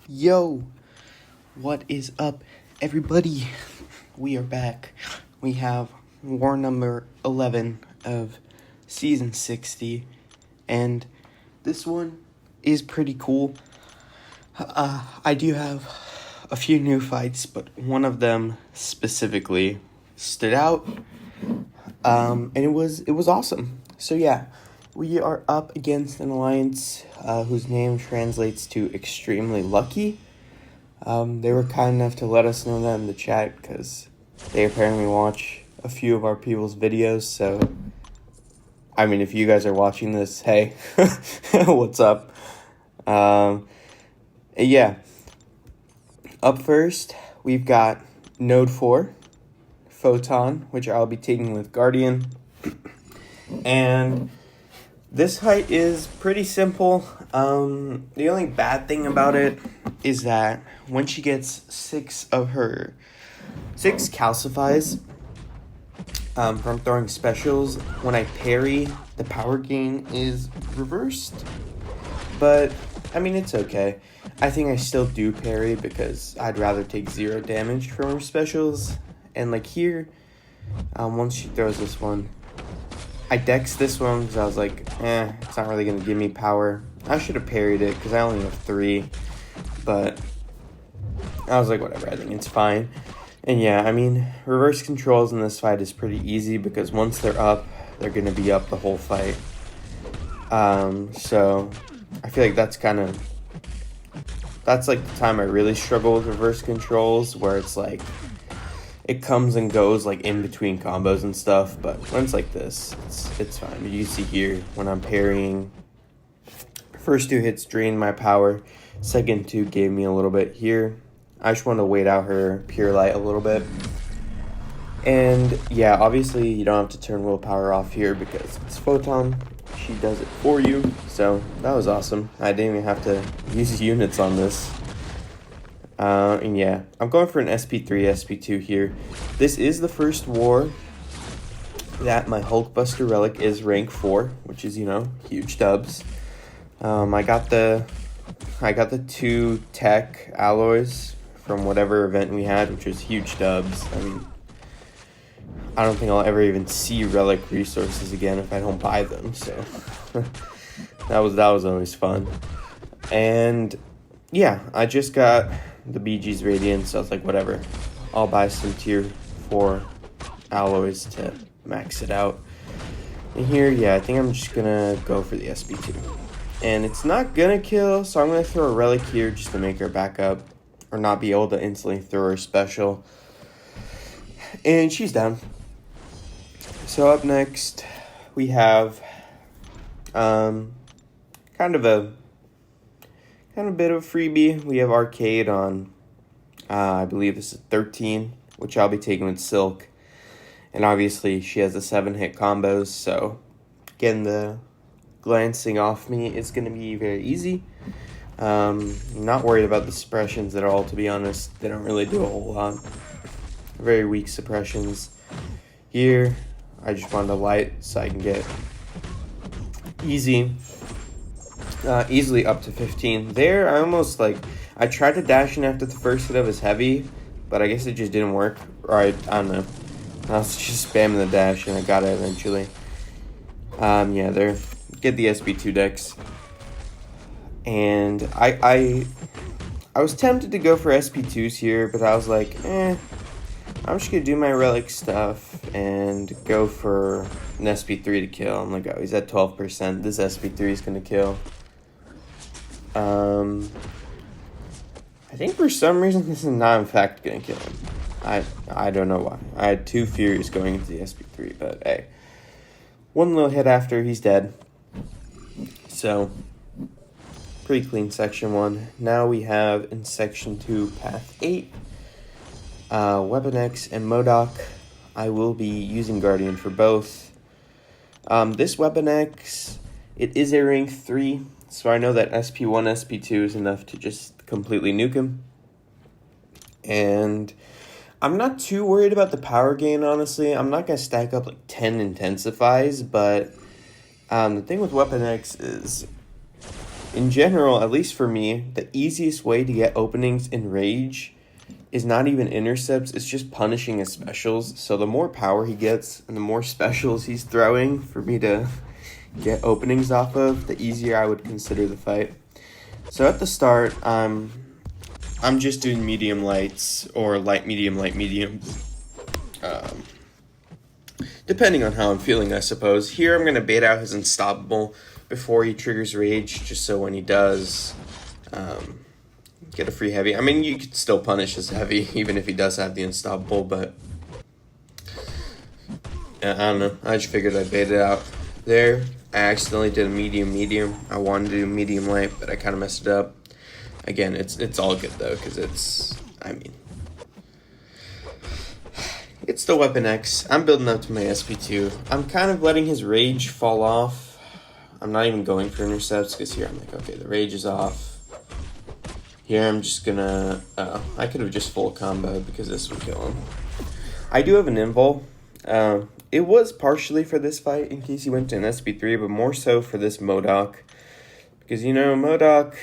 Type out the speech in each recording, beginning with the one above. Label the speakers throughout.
Speaker 1: Yo, what is up, everybody? We are back. We have war number 11 of season 60, and this one is pretty cool. I do have a few new fights, but one of them specifically stood out, and it was awesome. So yeah, we are up against an alliance whose name translates to extremely lucky. They were kind enough to let us know that in the chat because they apparently watch a few of our people's videos. So, I mean, if you guys are watching this, hey, what's up? Yeah. Up first, we've got Node 4, Photon, which I'll be taking with Guardian. And this height is pretty simple. The only bad thing about it is that when she gets 6 calcifies from throwing specials, when I parry, the power gain is reversed. But, I mean, it's okay. I think I still do parry because I'd rather take 0 damage from her specials. And like here, once she throws this one, I dexed this one because I was like, it's not really going to give me power. I should have parried it because I only have 3. But I was like, whatever, I think it's fine. And yeah, I mean, reverse controls in this fight is pretty easy because once they're up, they're going to be up the whole fight. So I feel like that's like the time I really struggle with reverse controls, where it's like, it comes and goes like in between combos and stuff, but when it's like this, it's fine. But you see here, when I'm parrying, first 2 hits drained my power, second 2 gave me a little bit here. I just want to wait out her pure light a little bit. And yeah, obviously you don't have to turn willpower off here because it's Photon. She does it for you, so that was awesome. I didn't even have to use units on this. And yeah, I'm going for an SP3, SP2 here. This is the first war that my Hulkbuster relic is rank 4, which is, huge dubs. I got the 2 tech alloys from whatever event we had, which was huge dubs. I mean, I don't think I'll ever even see relic resources again if I don't buy them, so that was always fun. And yeah, I just got the BG's Radiance, so I was like, whatever, I'll buy some tier 4 alloys to max it out. And here, yeah, I think I'm just gonna go for the SP2. And it's not gonna kill, so I'm gonna throw a relic here just to make her back up, or not be able to instantly throw her special. And she's down. So up next, we have kind of a bit of a freebie. We have Arcade on, I believe this is 13, which I'll be taking with Silk. And obviously she has the 7-hit combos, so getting the glancing off me is going to be very easy. Not worried about the suppressions at all, to be honest. They don't really do a whole lot. Very weak suppressions. Here, I just wanted a light so I can get easily up to 15. There, I tried to dash in after the first hit of his heavy, but I guess it just didn't work. Or I don't know. I was just spamming the dash and I got it eventually. Yeah, there. Get the SB2 decks. And I was tempted to go for SP2s here, but I was like, I'm just going to do my relic stuff and go for an SP3 to kill. I'm like, oh, he's at 12%. This SP3 is going to kill. I think for some reason this is not in fact going to kill him. I don't know why. I had 2 Furies going into the SP3, but hey. One little hit after, he's dead. So, pretty clean section 1. Now we have in section 2, path 8. Weapon X and MODOK. I will be using Guardian for both. This Weapon X, it is a rank 3, so I know that SP1, SP2 is enough to just completely nuke him. And I'm not too worried about the power gain, honestly. I'm not going to stack up like 10 intensifies, but the thing with Weapon X is in general, at least for me, the easiest way to get openings in Rage is not even intercepts, it's just punishing his specials. So the more power he gets and the more specials he's throwing for me to get openings off of, the easier I would consider the fight. So at the start, I'm just doing medium lights or light medium, depending on how I'm feeling, I suppose. Here I'm going to bait out his Unstoppable before he triggers Rage, just so when he does get a free heavy. I mean, you could still punish his heavy, even if he does have the Unstoppable, but I don't know. I just figured I'd bait it out there. I accidentally did a medium. I wanted to do medium light, but I kind of messed it up. Again, it's all good, though, because it's the Weapon X. I'm building up to my SP2. I'm kind of letting his Rage fall off. I'm not even going for intercepts, because here I'm like, okay, the Rage is off. Here I'm just gonna, I could have just full combo because this would kill him. I do have an invul. It was partially for this fight in case he went to an SP3, but more so for this MODOK. Because, you know, MODOK,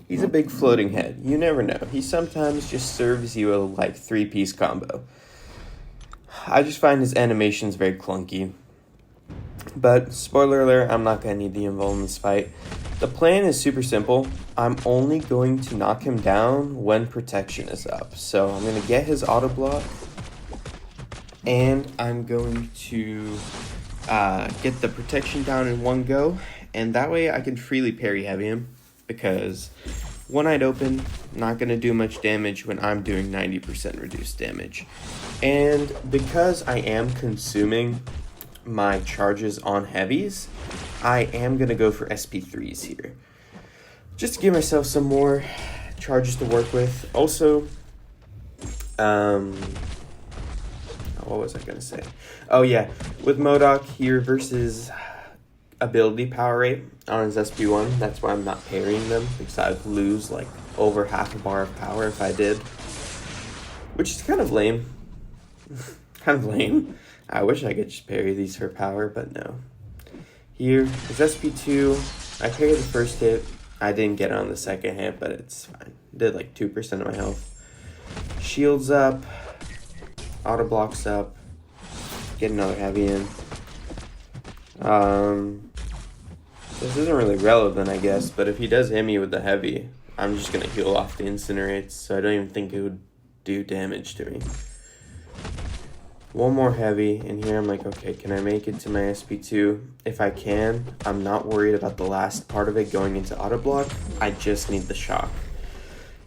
Speaker 1: he's a big floating head. You never know. He sometimes just serves you a, like, 3-piece combo. I just find his animations very clunky. But, spoiler alert, I'm not going to need the invul in this fight. The plan is super simple. I'm only going to knock him down when protection is up. So I'm going to get his auto block, and I'm going to get the protection down in one go, and that way I can freely parry heavy him, because one-eyed open, not going to do much damage when I'm doing 90% reduced damage. And because I am consuming my charges on heavies, I am going to go for SP3s here, just to give myself some more charges to work with. Also, what was I going to say? Oh yeah, with MODOK, he reverses ability power rate on his SP1. That's why I'm not parrying them, because I'd lose like over half a bar of power if I did, which is kind of lame. I wish I could just parry these for power, but no. Here, his SP2, I parried the first hit. I didn't get it on the second hit, but it's fine. Did like 2% of my health. Shields up, auto blocks up, get another heavy in. This isn't really relevant, I guess, but if he does hit me with the heavy, I'm just going to heal off the incinerates, so I don't even think it would do damage to me. One more heavy, and here I'm like, okay, can I make it to my SP2? If I can, I'm not worried about the last part of it going into auto block. I just need the shock.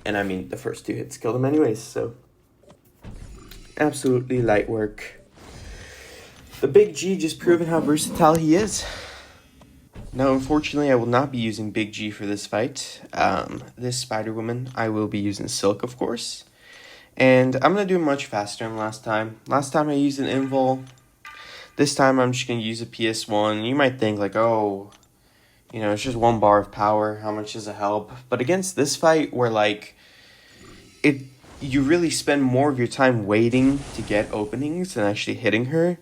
Speaker 1: And I mean, the first 2 hits killed him anyways, so absolutely light work. The Big G just proving how versatile he is. Now, unfortunately, I will not be using Big G for this fight. This Spider-Woman, I will be using Silk, of course. And I'm going to do much faster than last time. Last time I used an invul. This time I'm just going to use a PS1. You might think like, oh, you know, it's just 1 bar of power. How much does it help? But against this fight where like you really spend more of your time waiting to get openings than actually hitting her,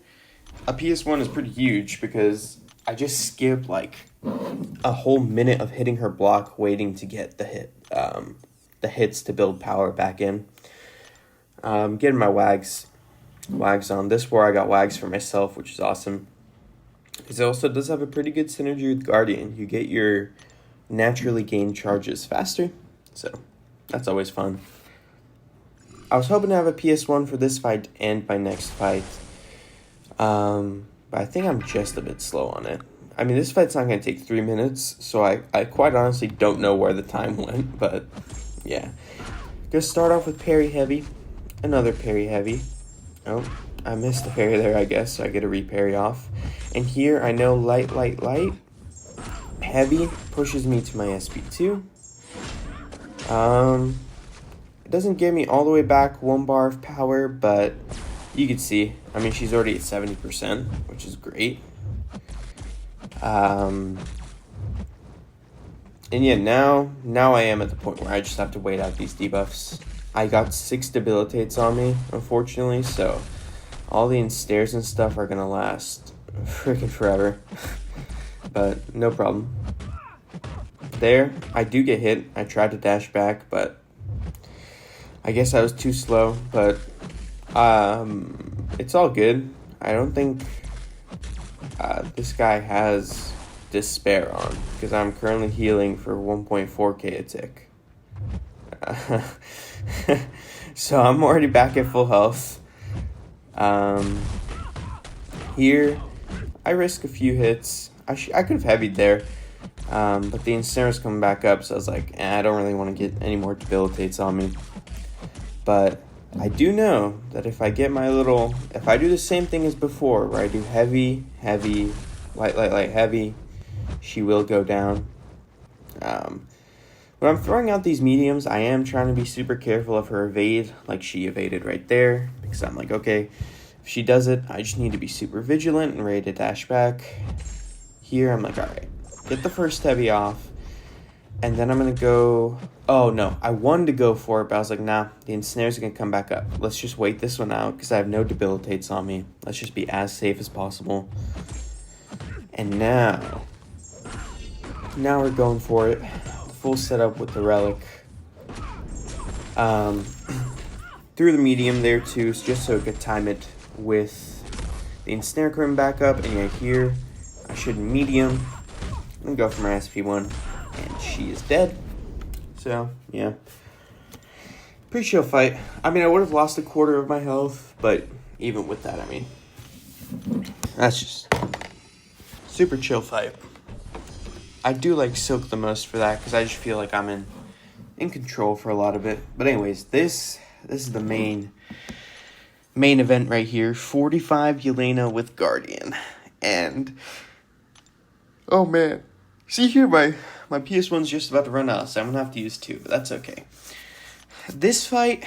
Speaker 1: a PS1 is pretty huge, because I just skipped like a whole minute of hitting her block waiting to get the hits to build power back in. Getting my wags on. This war I got wags for myself, which is awesome. Because it also does have a pretty good synergy with Guardian. You get your naturally gained charges faster, so that's always fun. I was hoping to have a PS1 for this fight and my next fight, but I think I'm just a bit slow on it. I mean, this fight's not going to take 3 minutes, so I quite honestly don't know where the time went, but yeah. Gonna start off with parry heavy. Another parry heavy. Oh, I missed the parry there, I guess, so I get a re-parry off. And here, I know light. Heavy pushes me to my SP2. It doesn't give me all the way back 1 bar of power, but you can see, I mean, she's already at 70%, which is great. And yeah, now I am at the point where I just have to wait out these debuffs. I got 6 debilitates on me, unfortunately, so all the ensnares and stuff are gonna last freaking forever. But no problem. there, I do get hit. I tried to dash back, but I guess I was too slow. But it's all good. I don't think this guy has despair on, because I'm currently healing for 1.4k a tick. So I'm already back at full health. Here, I risk a few hits. I could have heavied there, but the ensnare's coming back up, so I was like, I don't really want to get any more debilitates on me. But I do know that if I get if I do the same thing as before, where I do heavy, heavy, light, light, light, heavy, she will go down. When I'm throwing out these mediums, I am trying to be super careful of her evade, like she evaded right there, because I'm like, okay, if she does it, I just need to be super vigilant and ready to dash back. Here, I'm like, all right, get the first heavy off, and then I'm going to go, oh no, I wanted to go for it, but I was like, nah, the ensnares are going to come back up. Let's just wait this one out, because I have no debilitates on me. Let's just be as safe as possible. And now we're going for it. Full setup with the relic. Threw the medium there too, just so I could time it with the ensnare coming back up. And yeah, here I should medium and go for my SP1, and she is dead. So yeah, pretty chill fight. I mean, I would have lost a quarter of my health, but even with that, I mean, that's just super chill fight. I do like Silk the most for that, because I just feel like I'm in control for a lot of it. But anyways, this is the main event right here. 45 Yelena with Guardian. And oh man. See here, my PS1's just about to run out, so I'm going to have to use 2, but that's okay. This fight,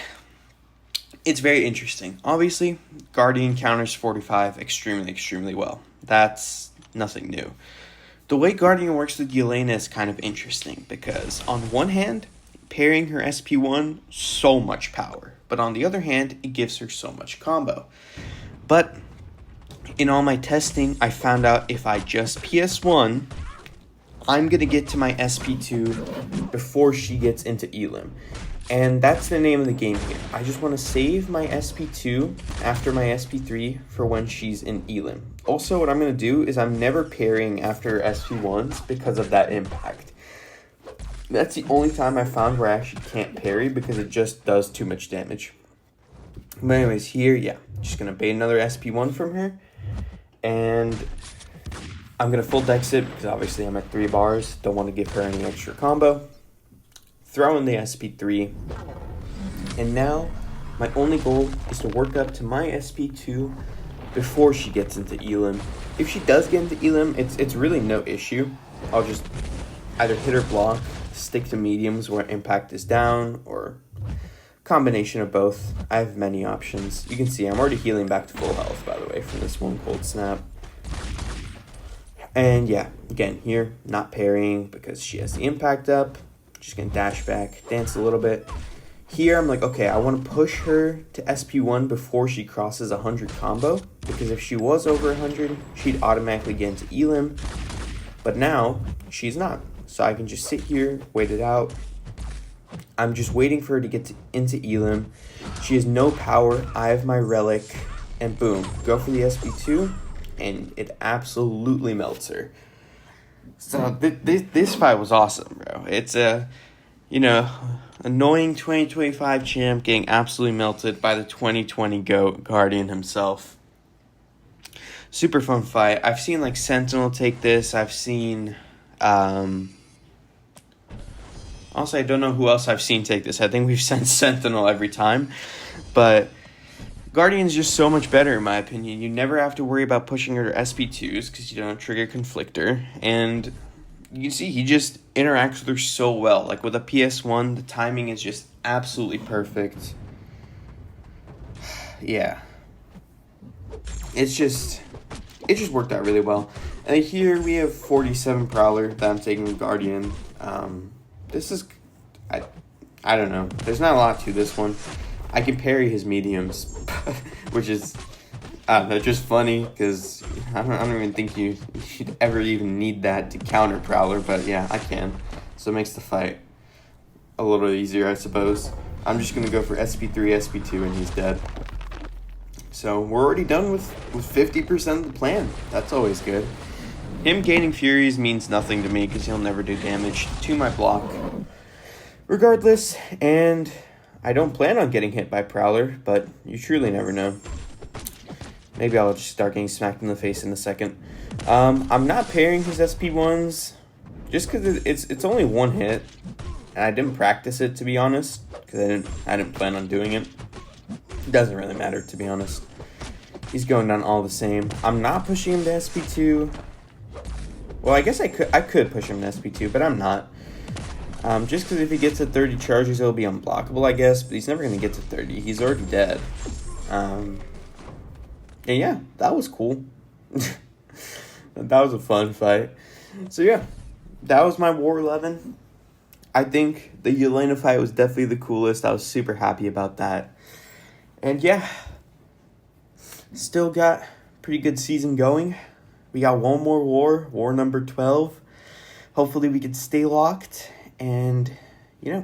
Speaker 1: it's very interesting. Obviously, Guardian counters 45 extremely, extremely well. That's nothing new. The way Guardian works with Yelena is kind of interesting, because on one hand, parrying her SP1, so much power. But on the other hand, it gives her so much combo. But in all my testing, I found out if I just PS1, I'm going to get to my SP2 before she gets into Elim. And that's the name of the game here. I just want to save my SP2 after my SP3 for when she's in Elim. Also, what I'm going to do is I'm never parrying after SP1s because of that impact. That's the only time I found where I actually can't parry, because it just does too much damage. But anyways, here, yeah, just going to bait another SP1 from her. And I'm going to full dex it, because obviously I'm at 3 bars. Don't want to give her any extra combo. Throw in the SP3. And now, my only goal is to work up to my SP2 before she gets into Elim. If she does get into Elim, it's really no issue. I'll just either hit her block, stick to mediums where impact is down, or combination of both. I have many options. You can see I'm already healing back to full health, by the way, from this one cold snap. And yeah, again, here, not parrying because she has the impact up. Just gonna dash back, dance a little bit. Here, I'm like, okay, I want to push her to SP1 before she crosses 100 combo, because if she was over 100, she'd automatically get into Elim. But now, she's not. So I can just sit here, wait it out. I'm just waiting for her to get into Elim. She has no power. I have my relic, and boom, go for the SP2, and it absolutely melts her. So this fight was awesome, bro. It's a, annoying 2025 champ getting absolutely melted by the 2020 GOAT Guardian himself. Super fun fight. I've seen like Sentinel take this. I've seen also, I don't know who else I've seen take this. I think we've sent Sentinel every time. But Guardian's just so much better, in my opinion. You never have to worry about pushing her to SP2s because you don't trigger Conflictor. And you see, he just interacts with her so well. Like with a PS1, the timing is just absolutely perfect. Yeah. It just worked out really well. And here we have 47 Prowler that I'm taking with Guardian. This is, I don't know. There's not a lot to this one. I can parry his mediums, which is, just funny because I don't even think you should ever even need that to counter Prowler. But yeah, I can. so it makes the fight a little easier, I suppose. I'm just going to go for SP3, SP2, and he's dead. So we're already done with 50% of the plan. That's always good. Him gaining Furies means nothing to me because he'll never do damage to my block. Regardless, and I don't plan on getting hit by Prowler, but you truly never know. Maybe I'll just start getting smacked in the face in a second. I'm not pairing his SP1s just because it's only one hit, and I didn't practice it, to be honest, because I didn't plan on doing it. It doesn't really matter, to be honest. He's going down all the same. I'm not pushing him to SP2. Well, I guess I could push him to SP2, but I'm not. Just because if he gets to 30 charges, it'll be unblockable, I guess. But he's never going to get to 30. He's already dead. And yeah, that was cool. That was a fun fight. So yeah, that was my War 11. I think the Yelena fight was definitely the coolest. I was super happy about that. And yeah, still got pretty good season going. We got one more war number 12. Hopefully we can stay locked and,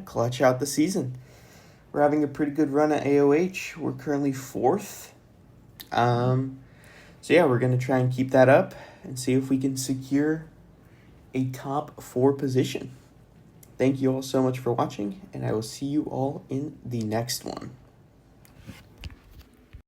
Speaker 1: clutch out the season. We're having a pretty good run at AOH. We're currently 4th. So yeah, we're going to try and keep that up and see if we can secure a top 4 position. Thank you all so much for watching, and I will see you all in the next one.